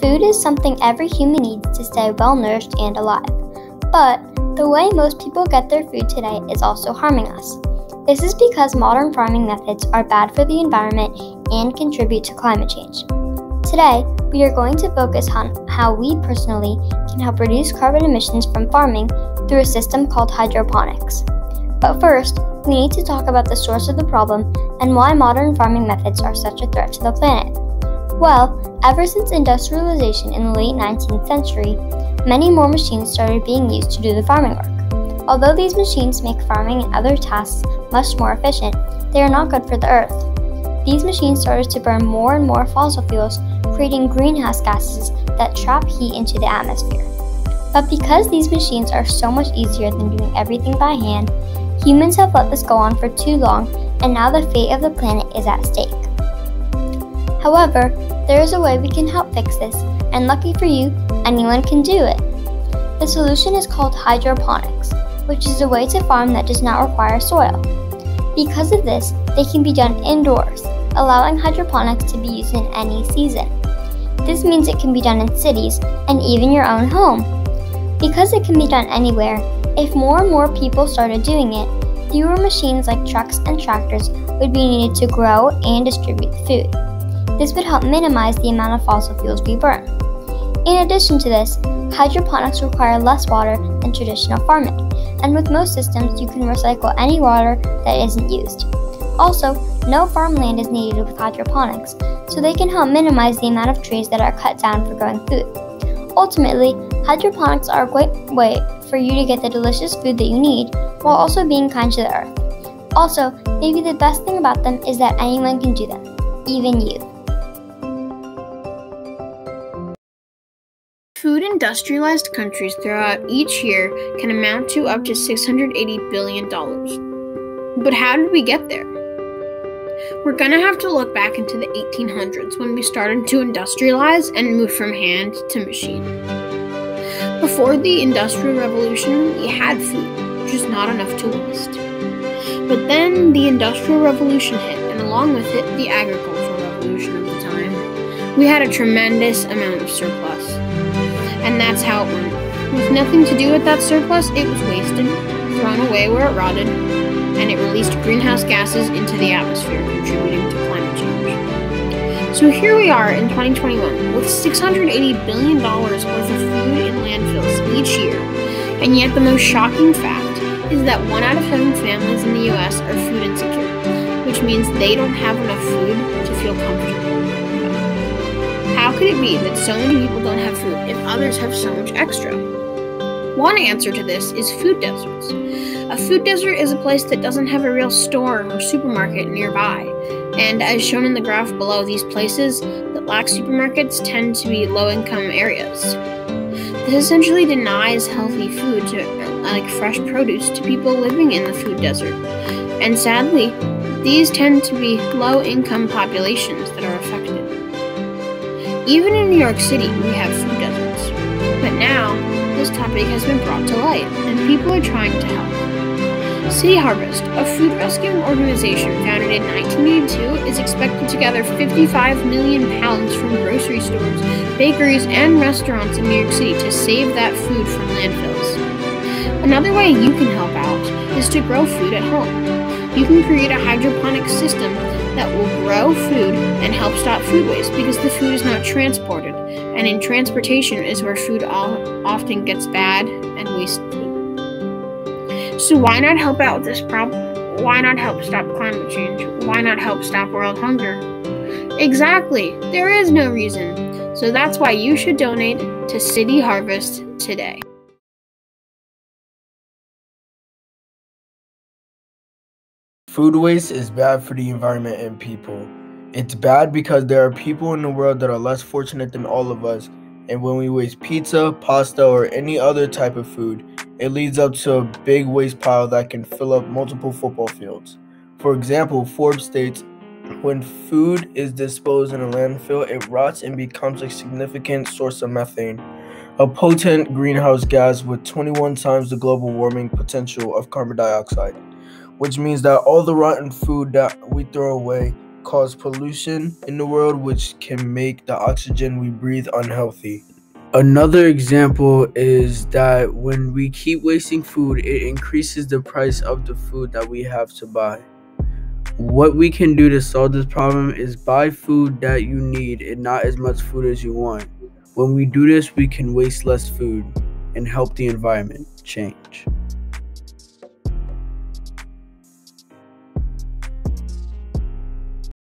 Food is something every human needs to stay well-nourished and alive. But the way most people get their food today is also harming us. This is because modern farming methods are bad for the environment and contribute to climate change. Today, we are going to focus on how we personally can help reduce carbon emissions from farming through a system called hydroponics. But first, we need to talk about the source of the problem and why modern farming methods are such a threat to the planet. Well, ever since industrialization in the late 19th century, many more machines started being used to do the farming work. Although these machines make farming and other tasks much more efficient, they are not good for the earth. These machines started to burn more and more fossil fuels, creating greenhouse gases that trap heat into the atmosphere. But because these machines are so much easier than doing everything by hand, humans have let this go on for too long, and now the fate of the planet is at stake. However, there is a way we can help fix this, and lucky for you, anyone can do it. The solution is called hydroponics, which is a way to farm that does not require soil. Because of this, they can be done indoors, allowing hydroponics to be used in any season. This means it can be done in cities and even your own home. Because it can be done anywhere, if more and more people started doing it, fewer machines like trucks and tractors would be needed to grow and distribute the food. This would help minimize the amount of fossil fuels we burn. In addition to this, hydroponics require less water than traditional farming, and with most systems you can recycle any water that isn't used. Also, no farmland is needed with hydroponics, so they can help minimize the amount of trees that are cut down for growing food. Ultimately, hydroponics are a great way for you to get the delicious food that you need while also being kind to the earth. Also, maybe the best thing about them is that anyone can do them, even you. Food industrialized countries throughout each year can amount to up to $680 billion. But how did we get there? We're gonna have to look back into the 1800s when we started to industrialize and move from hand to machine. Before the Industrial Revolution, we had food, just not enough to waste. But then the Industrial Revolution hit, and along with it, the Agricultural Revolution of the time. We had a tremendous amount of surplus. And that's how it went. With nothing to do with that surplus, it was wasted, thrown away where it rotted, and it released greenhouse gases into the atmosphere, contributing to climate change. So here we are in 2021, with $680 billion worth of food in landfills each year, and yet the most shocking fact is that 1 out of 7 families in the US are food insecure, which means they don't have enough food to feel comfortable. How could it be that so many people don't have food if others have so much extra? One answer to this is food deserts. A food desert is a place that doesn't have a real store or supermarket nearby. And as shown in the graph below, these places that lack supermarkets tend to be low-income areas. This essentially denies healthy food, like fresh produce, to people living in the food desert. And sadly, these tend to be low-income populations that are affected. Even in New York City, we have food deserts. But now, this topic has been brought to light, and people are trying to help. City Harvest, a food rescuing organization founded in 1982, is expected to gather 55 million pounds from grocery stores, bakeries, and restaurants in New York City to save that food from landfills. Another way you can help out is to grow food at home. You can create a hydroponic system that will grow food and help stop food waste because the food is not transported, and in transportation is where food often gets bad and wasted. So why not help out with this problem? Why not help stop climate change? Why not help stop world hunger? Exactly, there is no reason. So that's why you should donate to City Harvest today. Food waste is bad for the environment and people. It's bad because there are people in the world that are less fortunate than all of us, and when we waste pizza, pasta, or any other type of food, it leads up to a big waste pile that can fill up multiple football fields. For example, Forbes states, when food is disposed in a landfill, it rots and becomes a significant source of methane, a potent greenhouse gas with 21 times the global warming potential of carbon dioxide, which means that all the rotten food that we throw away cause pollution in the world, which can make the oxygen we breathe unhealthy. Another example is that when we keep wasting food, it increases the price of the food that we have to buy. What we can do to solve this problem is buy food that you need and not as much food as you want. When we do this, we can waste less food and help the environment change.